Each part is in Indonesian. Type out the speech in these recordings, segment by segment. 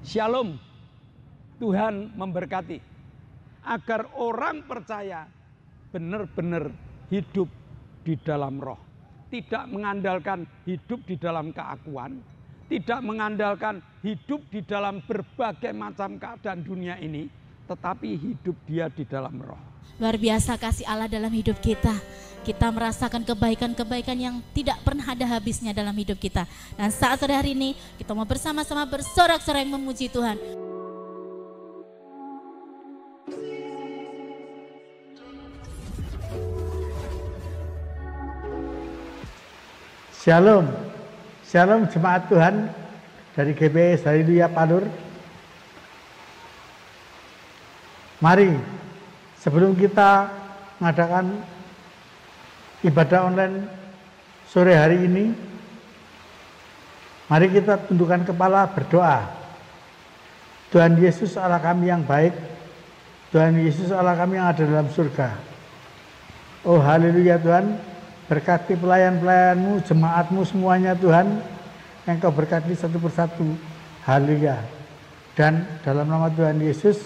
Shalom. Tuhan memberkati. Agar orang percaya benar-benar hidup di dalam roh. Tidak mengandalkan hidup di dalam keakuan. Tidak mengandalkan hidup di dalam berbagai macam keadaan dunia ini. Tetapi hidup dia di dalam roh. Luar biasa kasih Allah dalam hidup kita. Kita merasakan kebaikan-kebaikan yang tidak pernah ada habisnya dalam hidup kita. Dan saat sore hari ini kita mau bersama-sama bersorak-sorai memuji Tuhan. Shalom, shalom jemaat Tuhan dari GBS Haleluya Palur. Mari sebelum kita mengadakan ibadah online sore hari ini, mari kita tundukkan kepala berdoa. Tuhan Yesus Allah kami yang baik, Tuhan Yesus Allah kami yang ada dalam surga. Oh haleluya Tuhan, berkati pelayan-pelayanmu, jemaatmu semuanya Tuhan, Engkau berkati satu persatu, haleluya. Dan dalam nama Tuhan Yesus,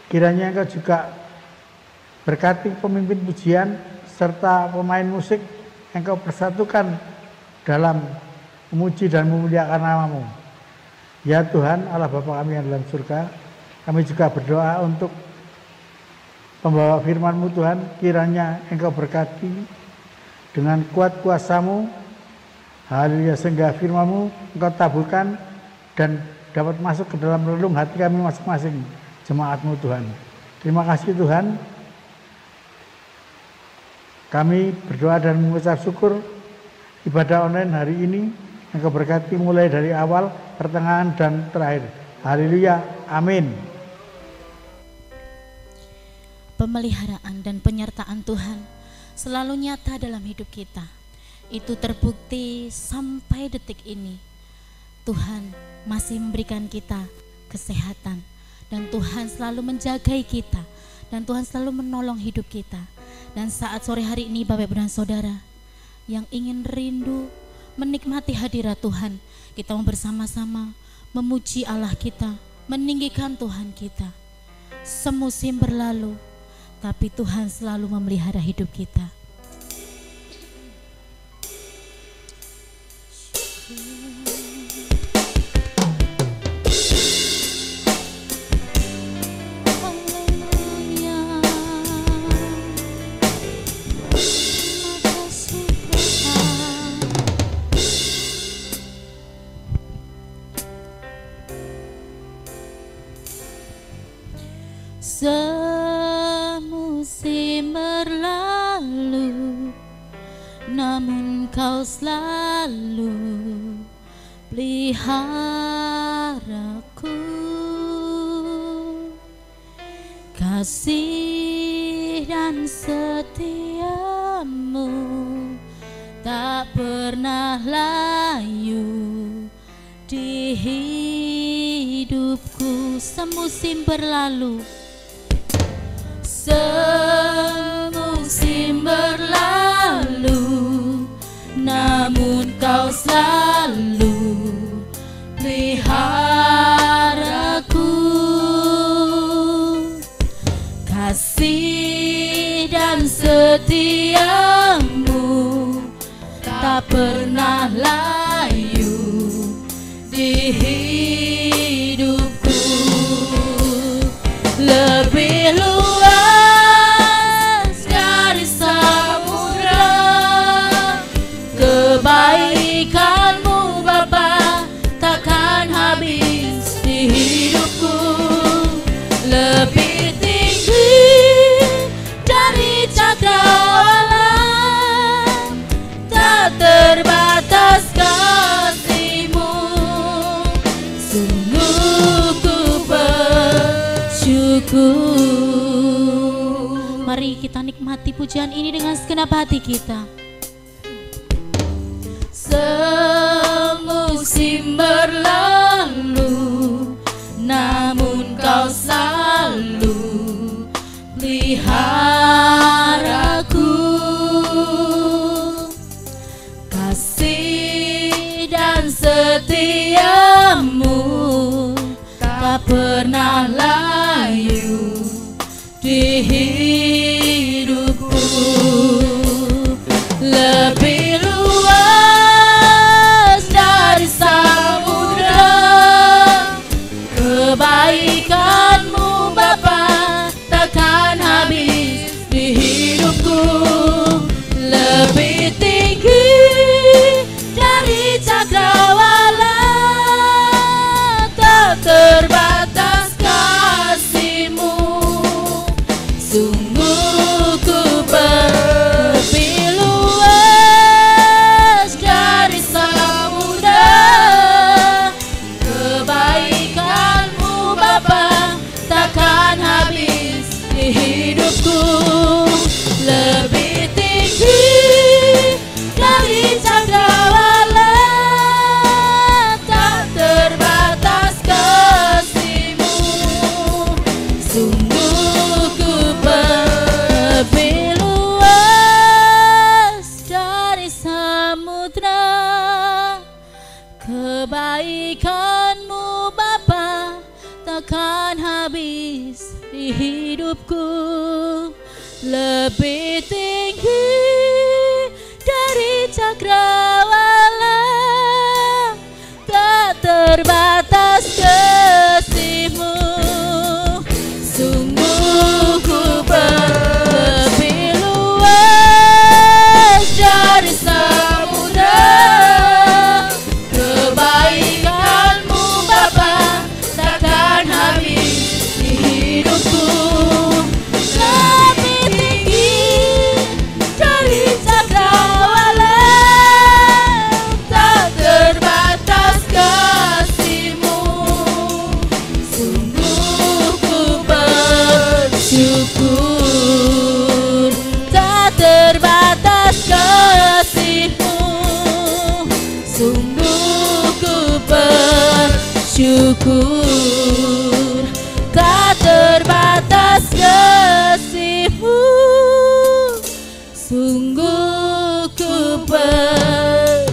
kiranya Engkau juga berkati pemimpin pujian serta pemain musik, Engkau persatukan dalam memuji dan memuliakan nama-Mu. Ya Tuhan, Allah Bapa kami yang dalam surga, kami juga berdoa untuk pembawa firman-Mu Tuhan, kiranya Engkau berkati dengan kuat kuasa-Mu, haleluya, sehingga firman-Mu Engkau taburkan dan dapat masuk ke dalam relung hati kami masing-masing, jemaat-Mu Tuhan. Terima kasih Tuhan. Kami berdoa dan mengucap syukur ibadah online hari ini Engkau berkati mulai dari awal, pertengahan dan terakhir. Haleluya, amin. Pemeliharaan dan penyertaan Tuhan selalu nyata dalam hidup kita. Itu terbukti sampai detik ini. Tuhan masih memberikan kita kesehatan dan Tuhan selalu menjagai kita dan Tuhan selalu menolong hidup kita. Dan saat sore hari ini Bapak Ibu dan Saudara yang ingin rindu menikmati hadirat Tuhan, kita mau bersama-sama memuji Allah kita, meninggikan Tuhan kita. Semusim berlalu, tapi Tuhan selalu memelihara hidup kita. Semusim berlalu, namun Kau selalu peliharaku. Kasih dan setiamu tak pernah layu di hidupku. Semusim berlalu, semusim berlalu, namun Kau selalu peliharaku. Kasih dan setiamu tak pernah layu di hidupku. Lebih luas dari samudra kebaikan-Mu Bapa, takkan habis di hidupku. Lebih tinggi dari cakrawala, tak terbatas kasih-Mu. Sungguh ku bersyukur. Mari kita nikmati pujian ini dengan segenap hati kita. Semusim berlalu, namun Kau selalu peliharaku. Kasih dan setiamu hidupku. Lebih luas dari samudra kebaikan-Mu Bapa, takkan habis di hidupku. Lebih tinggi dari cakrawala, tak terbatas kasih-Mu. Sungguh ku lebih luas dari samudra kebaikan-Mu Bapa, takkan habis di hidupku. Lebih tinggi dari cakrawala, tak terbatas kasih-Mu. Sungguh ku lebih luas dari samudra kebaikan-Mu Bapa, takkan habis di hidupku. Lebih tinggi dari cakrawala, tak terbatas kasih-Mu. Sungguh ku lebih luas dari samudra kebaikan-Mu Bapa, takkan habis di hidupku. Lebih tinggi dari cakrawala, tak terbatas kasih-Mu. Sungguh ku bersyukur, tak terbatas kasih-Mu. Sungguh ku bersyukur, tak terbatas kasih-Mu. Sungguh ku bersyukur.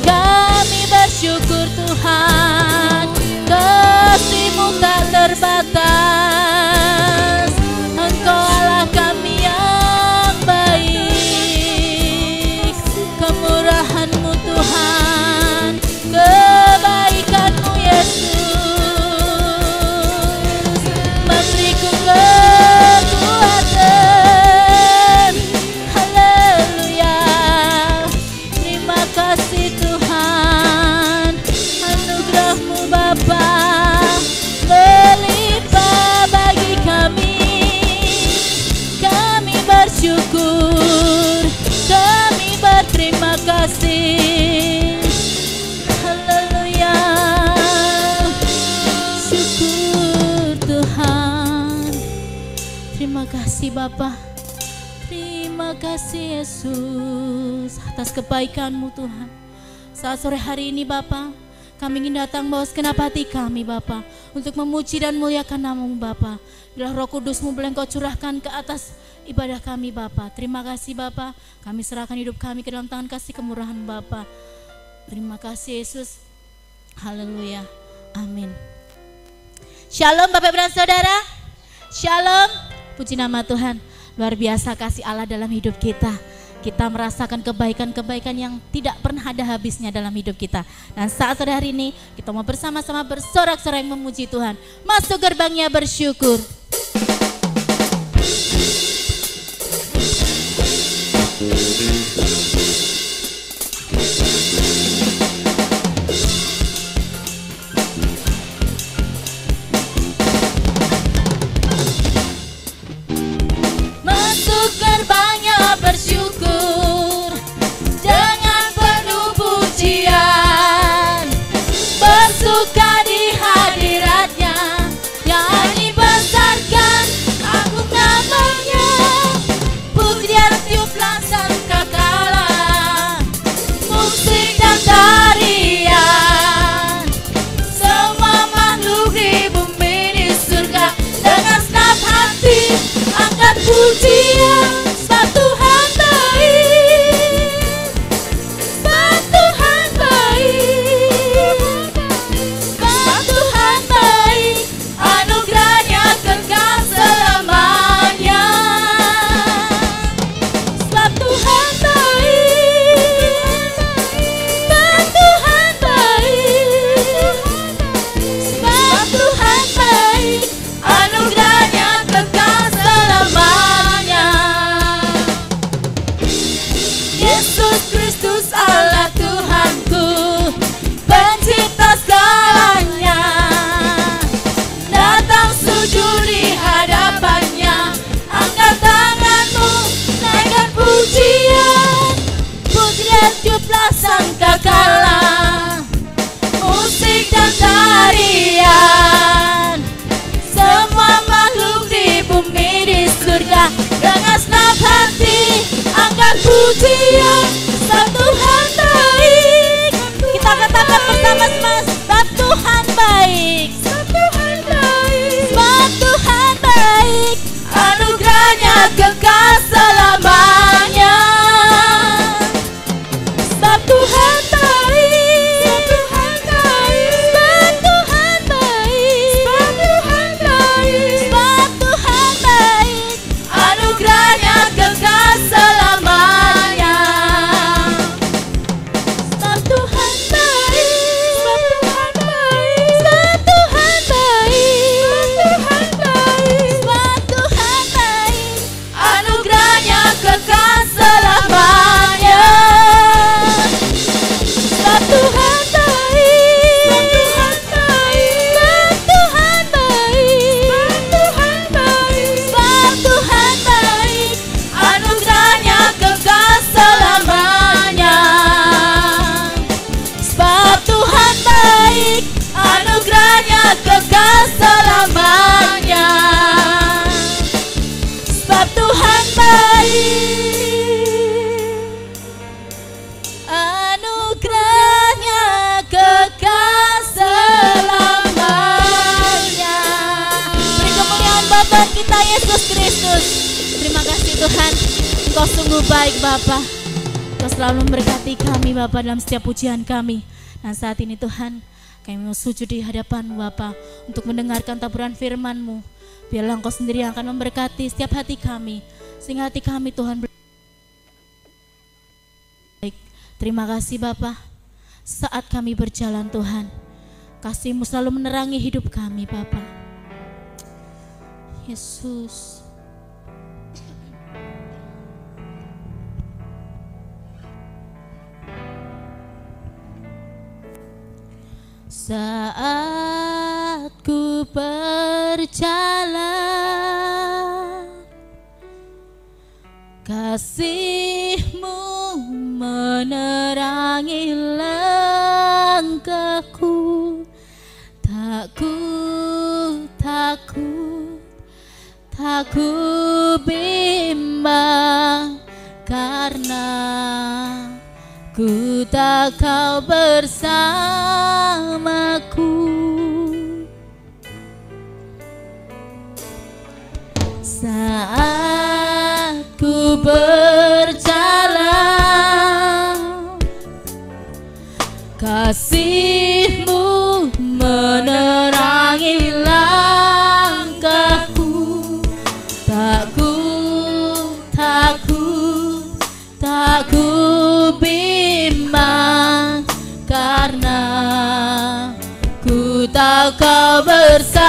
Kami bersyukur Tuhan, kasih-Mu tak terbatas. Engkau Allah kami yang baik, kemurahan-Mu Tuhan, kebaikan-Mu Yesus, memberiku kekuatan. Haleluya. Terima kasih Tuhan, anugerah-Mu Bapa melimpah bagi kami. Kami bersyukur, kami berterima kasih. Haleluya. Syukur Tuhan. Terima kasih Bapa. Terima kasih Yesus atas kebaikan-Mu Tuhan. Saat sore hari ini Bapa, kami ingin datang bawa segenap hati kami Bapa, untuk memuji dan muliakan nama-Mu Bapa. Biarlah Roh Kudus-Mu boleh Engkau curahkan ke atas ibadah kami Bapa. Terima kasih Bapa, kami serahkan hidup kami ke dalam tangan kasih kemurahan Bapa. Terima kasih Yesus. Haleluya. Amin. Shalom Bapak Ibu dan Saudara. Shalom. Puji nama Tuhan. Luar biasa kasih Allah dalam hidup kita. Kita merasakan kebaikan-kebaikan yang tidak pernah ada habisnya dalam hidup kita. Dan saat sore hari ini kita mau bersama-sama bersorak-sorai memuji Tuhan. Masuk gerbangnya bersyukur. Masuk gerbangnya bersyukur dengan penuh pujian, bersuka di hadiratnya, nyanyi besar Tuhan, Engkau sungguh baik Bapa. Engkau selalu memberkati kami Bapa dalam setiap pujian kami. Dan saat ini Tuhan, kami mau sujud di hadapan-Mu Bapa untuk mendengarkan taburan firman-Mu. Biarlah Engkau sendiri yang akan memberkati setiap hati kami, sehingga hati kami Tuhan baik. Terima kasih Bapa. Saat kami berjalan Tuhan, kasih-Mu selalu menerangi hidup kami Bapa. Yesus. Saat ku berjalan, kasih-Mu menerangi langkahku. Tak ku bimbang, karena ku tak Kau bersamaku. Saat ku berjalan, kasih-Mu menerangi langkahku. Tak ku bimbang, karena ku tahu Kau bersamaku.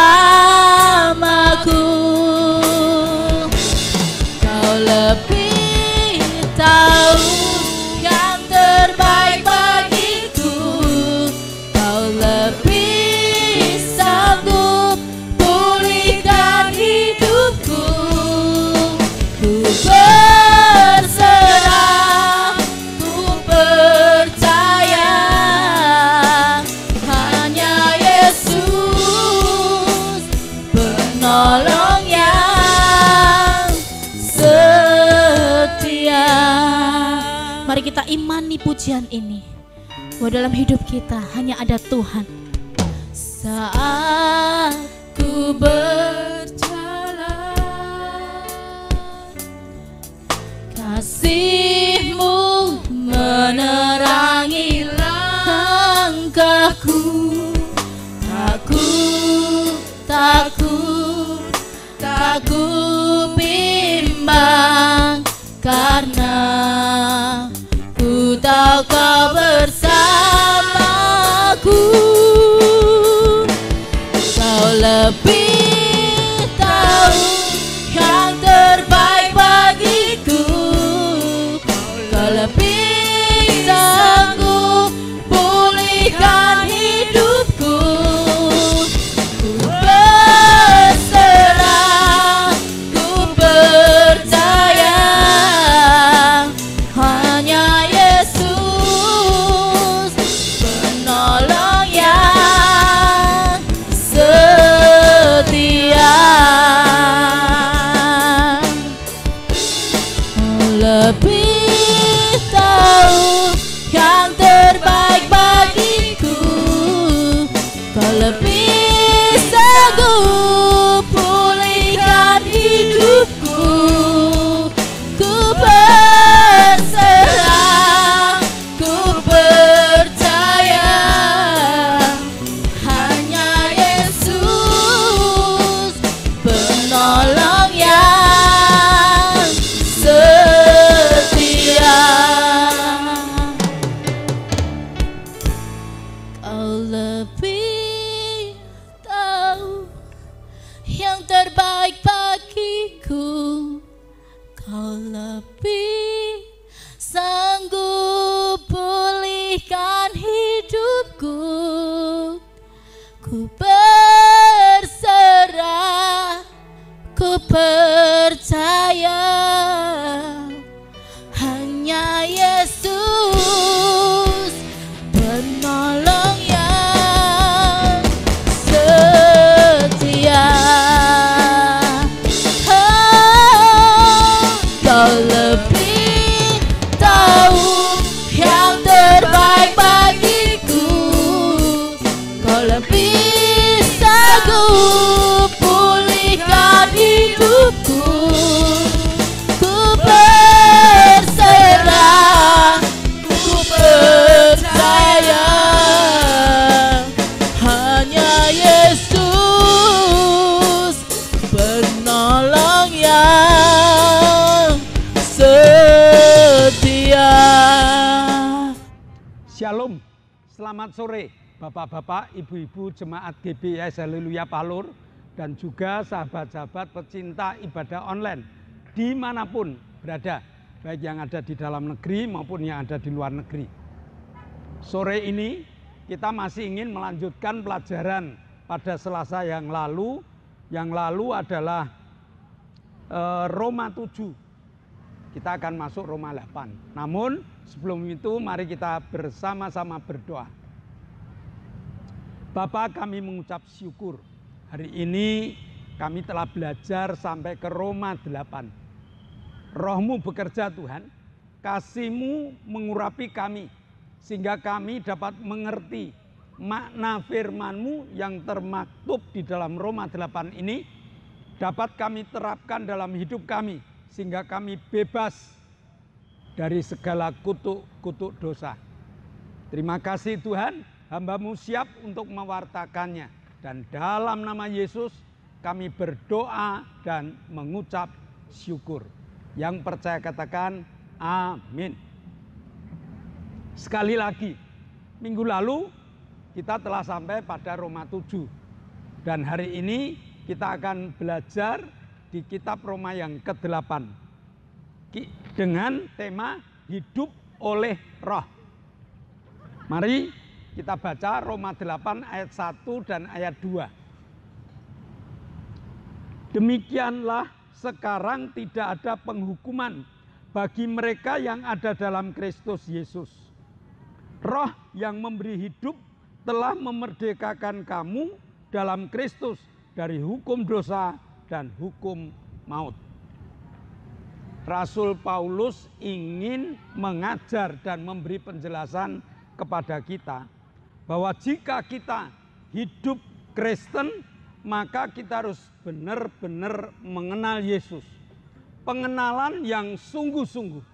Kau lebih tahu yang terbaik bagiku. Kau lebih sanggup pulihkan hidupku. Ku berserah, ku percaya, hanya Yesus penolong yang setia. Mari kita imani pujian ini, bahwa dalam hidup kita hanya ada Tuhan. Saat ku berjalan, kasih-Mu menerangi langkahku. Tak ku bimbang, karena ku tahu Kau bersamaku. Kau lebih tahu yang terbaik bagiku. Kau lebih sanggup pulihkan hidupku. Ku berserah, ku percaya, hanya Yesus penolong yang setia. Lebih tahu yang terbaik bagiku. Kau lebih sanggup pulihkan hidupku. Ku berserah, ku percaya, hanya Yesus penolong yang setia. Kau lebih tahu yang terbaik bagiku. Kau lebih sanggup pulihkan hidupku. Ku berserah, ku percaya, hanya Yesus penolong yang setia. Kau lebih tahu yang terbaik bagiku. Kau lebih sanggup pulihkan hidupku. Ku Selamat sore Bapak-bapak, Ibu-ibu Jemaat GBIS Haleluya Palur, dan juga sahabat-sahabat pecinta ibadah online dimanapun berada, baik yang ada di dalam negeri maupun yang ada di luar negeri. Sore ini kita masih ingin melanjutkan pelajaran pada Selasa yang lalu. Yang lalu adalah Roma 7. Kita akan masuk Roma 8. Namun sebelum itu mari kita bersama-sama berdoa. Bapa, kami mengucap syukur. Hari ini kami telah belajar sampai ke Roma 8. Roh-Mu bekerja Tuhan, kasih-Mu mengurapi kami, sehingga kami dapat mengerti makna firman-Mu yang termaktub di dalam Roma 8 ini, dapat kami terapkan dalam hidup kami, sehingga kami bebas dari segala kutuk-kutuk dosa. Terima kasih Tuhan, hamba-Mu siap untuk mewartakannya. Dan dalam nama Yesus kami berdoa dan mengucap syukur. Yang percaya katakan amin. Sekali lagi, minggu lalu kita telah sampai pada Roma 7. Dan hari ini kita akan belajar di kitab Roma yang ke-8 dengan tema hidup oleh roh. Mari kita baca Roma 8 ayat 1 dan ayat 2. Demikianlah sekarang tidak ada penghukuman bagi mereka yang ada dalam Kristus Yesus. Roh yang memberi hidup telah memerdekakan kamu dalam Kristus dari hukum dosa dan hukum maut. Rasul Paulus ingin mengajar dan memberi penjelasan kepada kita bahwa jika kita hidup Kristen, maka kita harus benar-benar mengenal Yesus. Pengenalan yang sungguh-sungguh.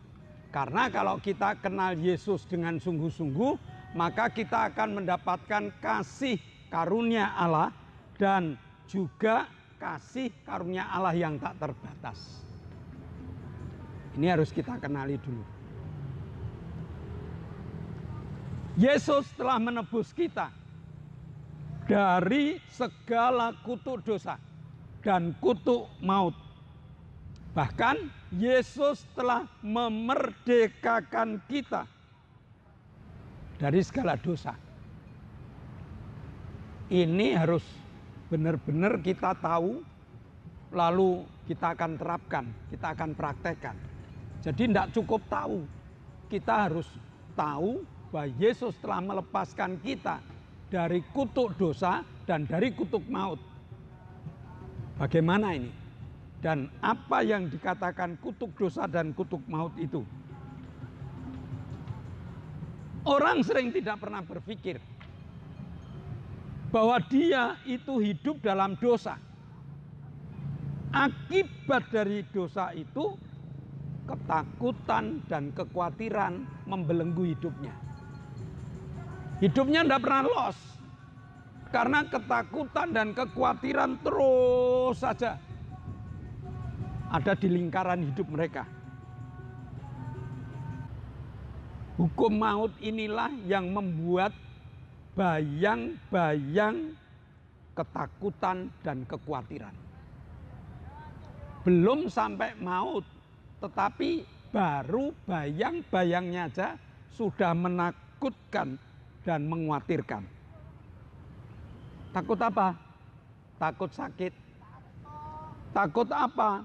Karena kalau kita kenal Yesus dengan sungguh-sungguh, maka kita akan mendapatkan kasih karunia Allah dan juga kasih karunia Allah yang tak terbatas. Ini harus kita kenali dulu. Yesus telah menebus kita dari segala kutuk dosa dan kutuk maut. Bahkan Yesus telah memerdekakan kita dari segala dosa. Ini harus benar-benar kita tahu, lalu kita akan terapkan, kita akan praktekkan. Jadi tidak cukup tahu, kita harus tahu bahwa Yesus telah melepaskan kita dari kutuk dosa dan dari kutuk maut. Bagaimana ini? Dan apa yang dikatakan kutuk dosa dan kutuk maut itu? Orang sering tidak pernah berpikir bahwa dia itu hidup dalam dosa. Akibat dari dosa itu, ketakutan dan kekhawatiran membelenggu hidupnya. Hidupnya tidak pernah los, karena ketakutan dan kekhawatiran terus saja ada di lingkaran hidup mereka. Hukum maut inilah yang membuat bayang-bayang ketakutan dan kekhawatiran. Belum sampai maut, tetapi baru bayang-bayangnya aja sudah menakutkan dan mengkhawatirkan. Takut apa? Takut sakit. Takut apa?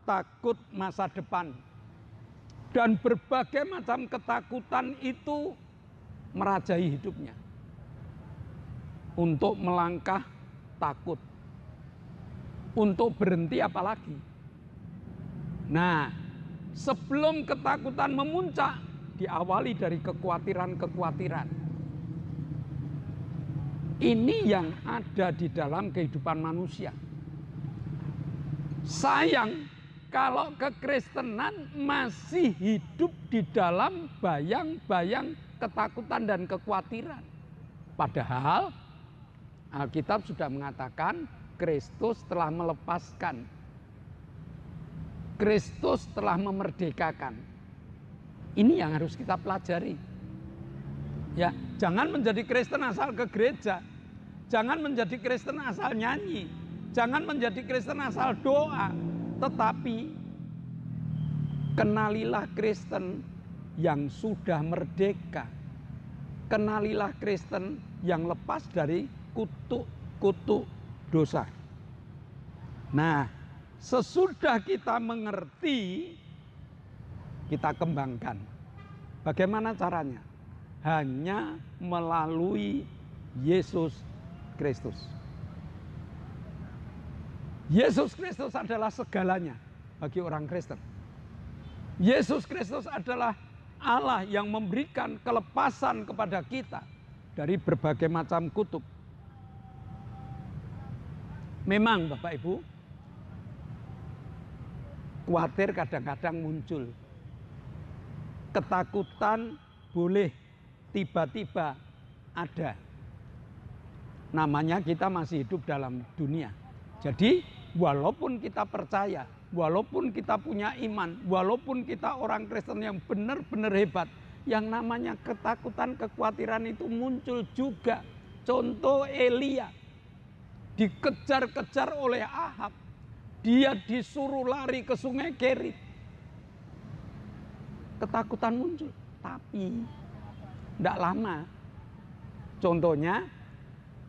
Takut masa depan. Dan berbagai macam ketakutan itu merajai hidupnya. Untuk melangkah takut. Untuk berhenti apalagi. Nah, sebelum ketakutan memuncak, diawali dari kekhawatiran-kekhawatiran. Ini yang ada di dalam kehidupan manusia. Sayang, kalau kekristenan masih hidup di dalam bayang-bayang ketakutan dan kekhawatiran. Padahal Alkitab sudah mengatakan Kristus telah melepaskan. Kristus telah memerdekakan. Ini yang harus kita pelajari. Ya, jangan menjadi Kristen asal ke gereja. Jangan menjadi Kristen asal nyanyi. Jangan menjadi Kristen asal doa. Tetapi kenalilah Kristen yang sudah merdeka. Kenalilah Kristen yang lepas dari kutuk dosa. Nah, sesudah kita mengerti, kita kembangkan. Bagaimana caranya? Hanya melalui Yesus Kristus. Yesus Kristus adalah segalanya bagi orang Kristen. Yesus Kristus adalah Allah yang memberikan kelepasan kepada kita dari berbagai macam kutuk. Memang Bapak Ibu, khawatir kadang-kadang muncul. Ketakutan boleh tiba-tiba ada. Namanya kita masih hidup dalam dunia. Jadi walaupun kita percaya, walaupun kita punya iman, walaupun kita orang Kristen yang benar-benar hebat, yang namanya ketakutan, kekhawatiran itu muncul juga. Contoh Elia, dikejar-kejar oleh Ahab, dia disuruh lari ke sungai Kerit. Ketakutan muncul, tapi tidak lama. Contohnya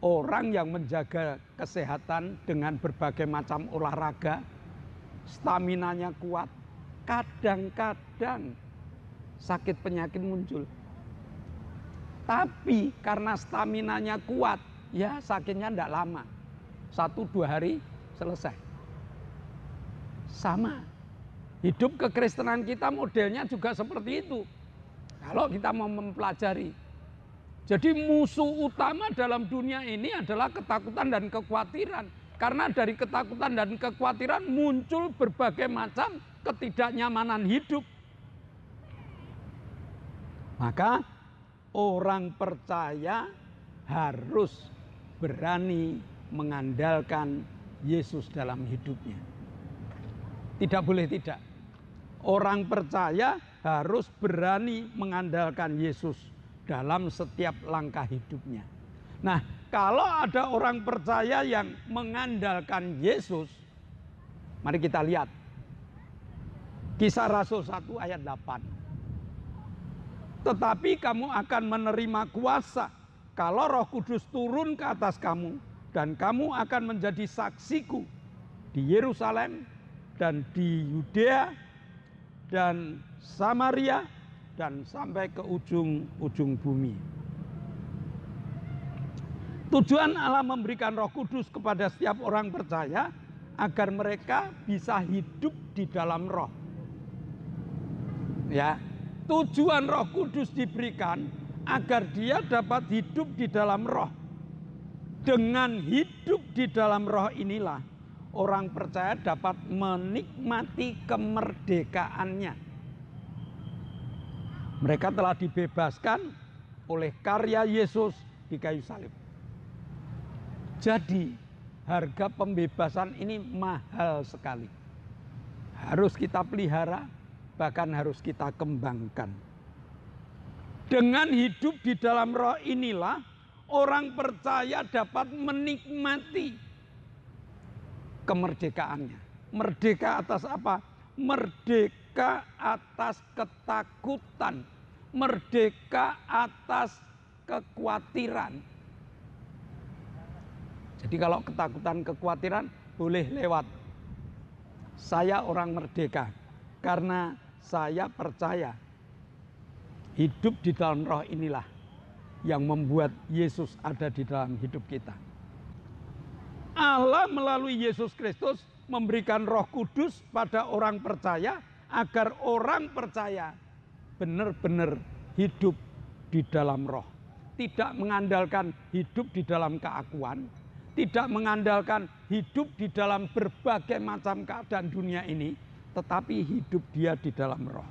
orang yang menjaga kesehatan dengan berbagai macam olahraga, staminanya kuat, kadang-kadang sakit penyakit muncul. Tapi karena staminanya kuat, ya sakitnya tidak lama. 1-2 hari selesai. Sama. Hidup kekristenan kita modelnya juga seperti itu. Kalau kita mau mempelajari. Jadi musuh utama dalam dunia ini adalah ketakutan dan kekhawatiran. Karena dari ketakutan dan kekhawatiran muncul berbagai macam ketidaknyamanan hidup. Maka orang percaya harus berani mengandalkan Yesus dalam hidupnya. Tidak boleh tidak. Orang percaya harus berani mengandalkan Yesus dalam setiap langkah hidupnya. Nah, kalau ada orang percaya yang mengandalkan Yesus, mari kita lihat Kisah Rasul 1 ayat 8. Tetapi kamu akan menerima kuasa kalau Roh Kudus turun ke atas kamu, dan kamu akan menjadi saksiku di Yerusalem dan di Yudea dan Samaria dan sampai ke ujung-ujung bumi. Tujuan Allah memberikan Roh Kudus kepada setiap orang percaya agar mereka bisa hidup di dalam Roh. Ya, tujuan Roh Kudus diberikan agar dia dapat hidup di dalam Roh. Dengan hidup di dalam Roh inilah orang percaya dapat menikmati kemerdekaannya. Mereka telah dibebaskan oleh karya Yesus di kayu salib. Jadi harga pembebasan ini mahal sekali. Harus kita pelihara, bahkan harus kita kembangkan. Dengan hidup di dalam Roh inilah orang percaya dapat menikmati kemerdekaannya. Merdeka atas apa? Merdeka atas ketakutan. Merdeka atas kekhawatiran. Jadi kalau ketakutan, kekhawatiran boleh lewat. Saya orang merdeka karena saya percaya hidup di dalam Roh inilah yang membuat Yesus ada di dalam hidup kita. Allah melalui Yesus Kristus memberikan Roh Kudus pada orang percaya agar orang percaya benar-benar hidup di dalam Roh. Tidak mengandalkan hidup di dalam keakuan, tidak mengandalkan hidup di dalam berbagai macam keadaan dunia ini, tetapi hidup dia di dalam Roh.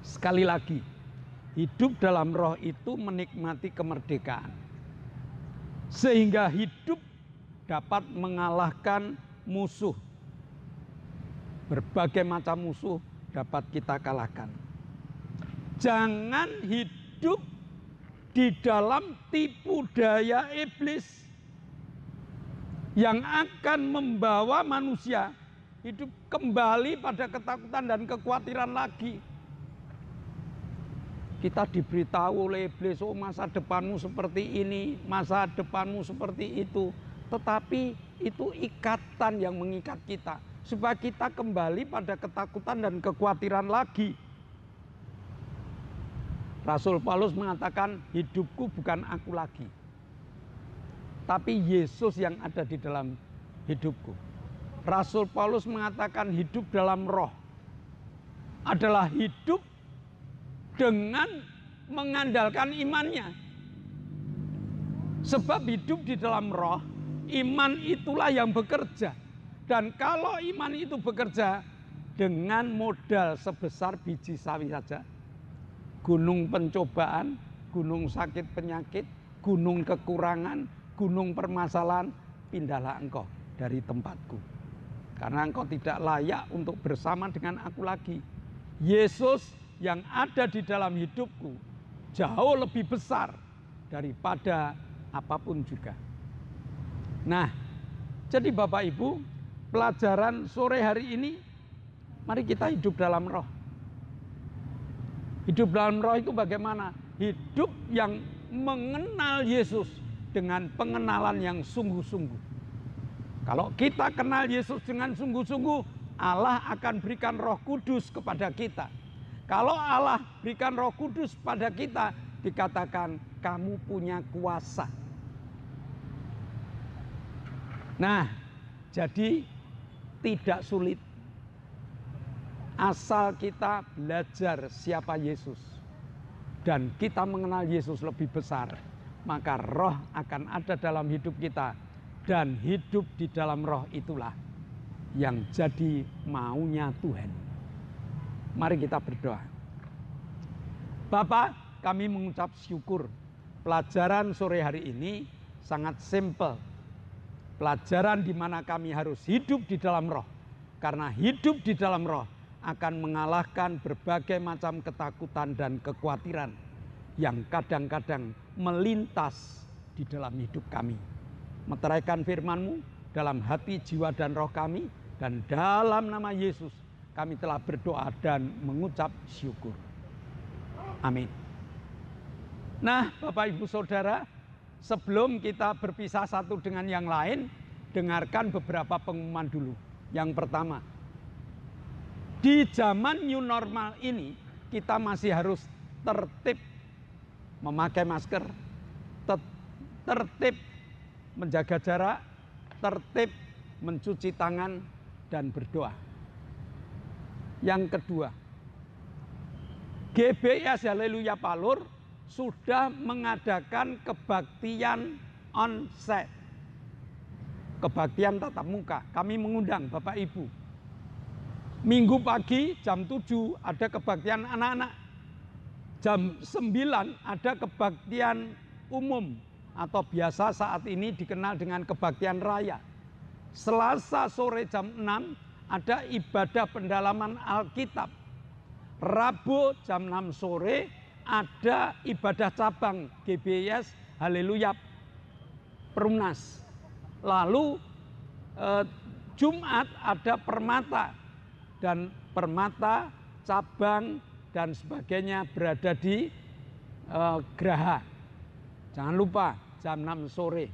Sekali lagi, hidup dalam Roh itu menikmati kemerdekaan. Sehingga hidup dapat mengalahkan musuh. Berbagai macam musuh dapat kita kalahkan. Jangan hidup di dalam tipu daya iblis yang akan membawa manusia hidup kembali pada ketakutan dan kekhawatiran lagi. Kita diberitahu oleh iblis, oh masa depanmu seperti ini, masa depanmu seperti itu. Tetapi itu ikatan yang mengikat kita, supaya kita kembali pada ketakutan dan kekhawatiran lagi. Rasul Paulus mengatakan, hidupku bukan aku lagi, tapi Yesus yang ada di dalam hidupku. Rasul Paulus mengatakan hidup dalam roh adalah hidup dengan mengandalkan imannya. Sebab hidup di dalam roh, iman itulah yang bekerja. Dan kalau iman itu bekerja dengan modal sebesar biji sawi saja, gunung pencobaan, gunung sakit penyakit, gunung kekurangan, gunung permasalahan, pindahlah engkau dari tempatku. Karena engkau tidak layak untuk bersama dengan aku lagi. Yesus yang ada di dalam hidupku jauh lebih besar daripada apapun juga. Nah, jadi Bapak Ibu, pelajaran sore hari ini, mari kita hidup dalam roh. Hidup dalam roh itu bagaimana? Hidup yang mengenal Yesus dengan pengenalan yang sungguh-sungguh. Kalau kita kenal Yesus dengan sungguh-sungguh, Allah akan berikan Roh Kudus kepada kita. Kalau Allah berikan Roh Kudus pada kita, dikatakan kamu punya kuasa. Nah, jadi tidak sulit. Asal kita belajar siapa Yesus dan kita mengenal Yesus lebih besar, maka roh akan ada dalam hidup kita, dan hidup di dalam roh itulah yang jadi maunya Tuhan. Mari kita berdoa. Bapa, kami mengucap syukur. Pelajaran sore hari ini sangat simpel. Pelajaran di mana kami harus hidup di dalam roh. Karena hidup di dalam roh akan mengalahkan berbagai macam ketakutan dan kekhawatiran yang kadang-kadang melintas di dalam hidup kami. Meteraikan firman-Mu dalam hati, jiwa, dan roh kami. Dan dalam nama Yesus kami telah berdoa dan mengucap syukur. Amin. Nah, Bapak Ibu Saudara, sebelum kita berpisah satu dengan yang lain, dengarkan beberapa pengumuman dulu. Yang pertama, di zaman new normal ini, kita masih harus tertib memakai masker, tertib menjaga jarak, tertib mencuci tangan, dan berdoa. Yang kedua, GBIS Haleluya Palur sudah mengadakan kebaktian onsite, kebaktian tatap muka. Kami mengundang Bapak Ibu. Minggu pagi jam 7 ada kebaktian anak-anak. Jam 9 ada kebaktian umum atau biasa saat ini dikenal dengan kebaktian raya. Selasa sore jam 6 ada ibadah pendalaman Alkitab. Rabu jam 6 sore ada ibadah cabang GBIS Haleluya Perumnas. Lalu Jumat ada permata, dan permata, cabang, dan sebagainya berada di Geraha. Jangan lupa jam 6 sore.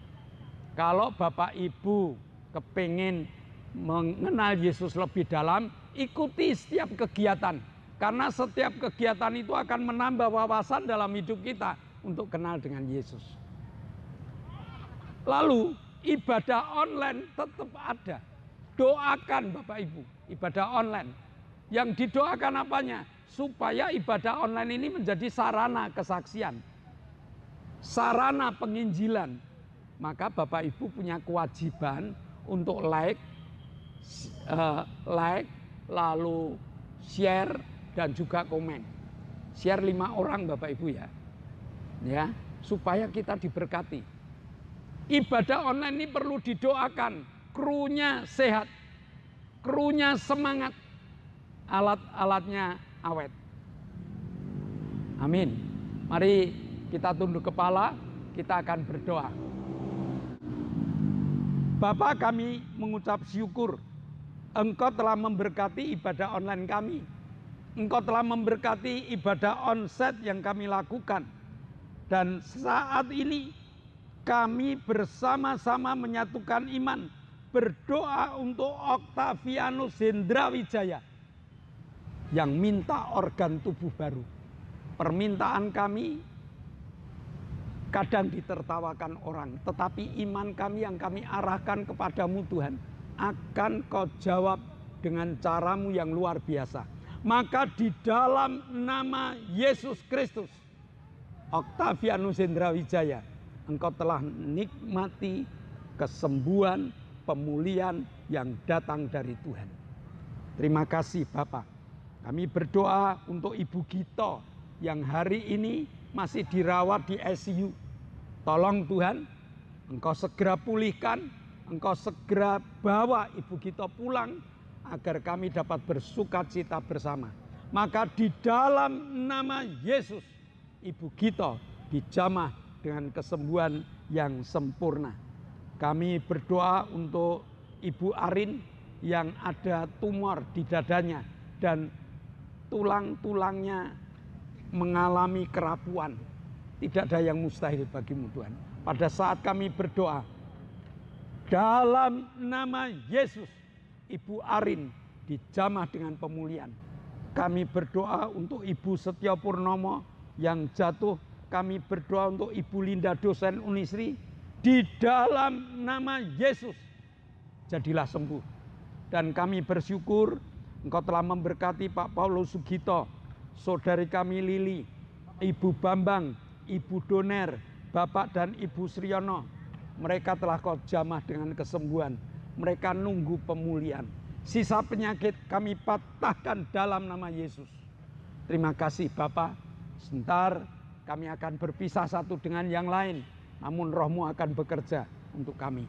Kalau Bapak Ibu kepingin mengenal Yesus lebih dalam, ikuti setiap kegiatan. Karena setiap kegiatan itu akan menambah wawasan dalam hidup kita untuk kenal dengan Yesus. Lalu ibadah online tetap ada. Doakan Bapak Ibu, ibadah online. Yang didoakan apanya? Supaya ibadah online ini menjadi sarana kesaksian, sarana penginjilan. Maka Bapak Ibu punya kewajiban untuk like, lalu share, dan juga komen. Share 5 orang Bapak Ibu ya, supaya kita diberkati. Ibadah online ini perlu didoakan, krunya sehat, krunya semangat, alat-alatnya awet. Amin. Mari kita tunduk kepala, kita akan berdoa. Bapa, kami mengucap syukur. Engkau telah memberkati ibadah online kami. Engkau telah memberkati ibadah onsite yang kami lakukan. Dan saat ini kami bersama-sama menyatukan iman, berdoa untuk Octavianus Hendra-Wijaya yang minta organ tubuh baru. Permintaan kami kadang ditertawakan orang, tetapi iman kami yang kami arahkan kepadamu Tuhan, akan kau jawab dengan caramu yang luar biasa. Maka di dalam nama Yesus Kristus, Octavianus Hendra-Wijaya, engkau telah nikmati kesembuhan, pemulihan yang datang dari Tuhan. Terima kasih Bapak. Kami berdoa untuk Ibu Gito yang hari ini masih dirawat di ICU. Tolong Tuhan, engkau segera pulihkan, engkau segera bawa Ibu Gito pulang, agar kami dapat bersukacita bersama. Maka di dalam nama Yesus, Ibu Gito dijamah dengan kesembuhan yang sempurna. Kami berdoa untuk Ibu Arin yang ada tumor di dadanya dan tulang-tulangnya mengalami kerapuan. Tidak ada yang mustahil bagimu Tuhan. Pada saat kami berdoa, dalam nama Yesus, Ibu Arin dijamah dengan pemulihan. Kami berdoa untuk Ibu Setio Purnomo yang jatuh. Kami berdoa untuk Ibu Linda dosen Unisri. Di dalam nama Yesus, jadilah sembuh. Dan kami bersyukur Engkau telah memberkati Pak Paulus Sugito, saudari kami Lili, Ibu Bambang, Ibu Doner, Bapak dan Ibu Sriono. Mereka telah kau jamah dengan kesembuhan. Mereka nunggu pemulihan. Sisa penyakit kami patahkan dalam nama Yesus. Terima kasih Bapak. Sebentar kami akan berpisah satu dengan yang lain. Namun rohmu akan bekerja untuk kami.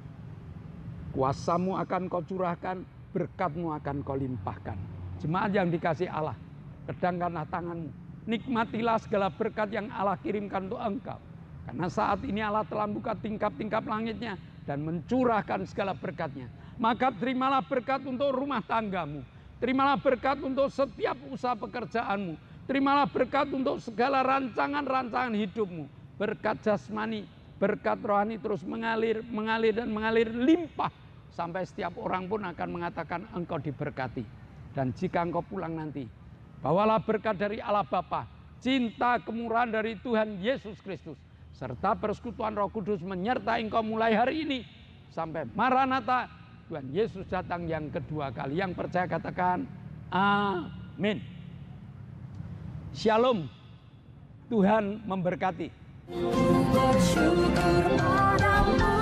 Kuasamu akan kau curahkan, berkatmu akan kau limpahkan. Jemaat yang dikasih Allah, kedangkanlah tanganmu. Nikmatilah segala berkat yang Allah kirimkan untuk engkau. Karena saat ini Allah telah buka tingkap-tingkap langitnya dan mencurahkan segala berkatnya. Maka terimalah berkat untuk rumah tanggamu. Terimalah berkat untuk setiap usaha pekerjaanmu. Terimalah berkat untuk segala rancangan-rancangan hidupmu. Berkat jasmani, berkat rohani terus mengalir dan mengalir limpah. Sampai setiap orang pun akan mengatakan engkau diberkati. Dan jika engkau pulang nanti, bawalah berkat dari Allah Bapa, cinta kemurahan dari Tuhan Yesus Kristus, serta persekutuan Roh Kudus menyertai engkau mulai hari ini sampai Maranatha, Tuhan Yesus datang yang kedua kali. Yang percaya katakan amin. Shalom. Tuhan memberkati. Bersyukur padamu.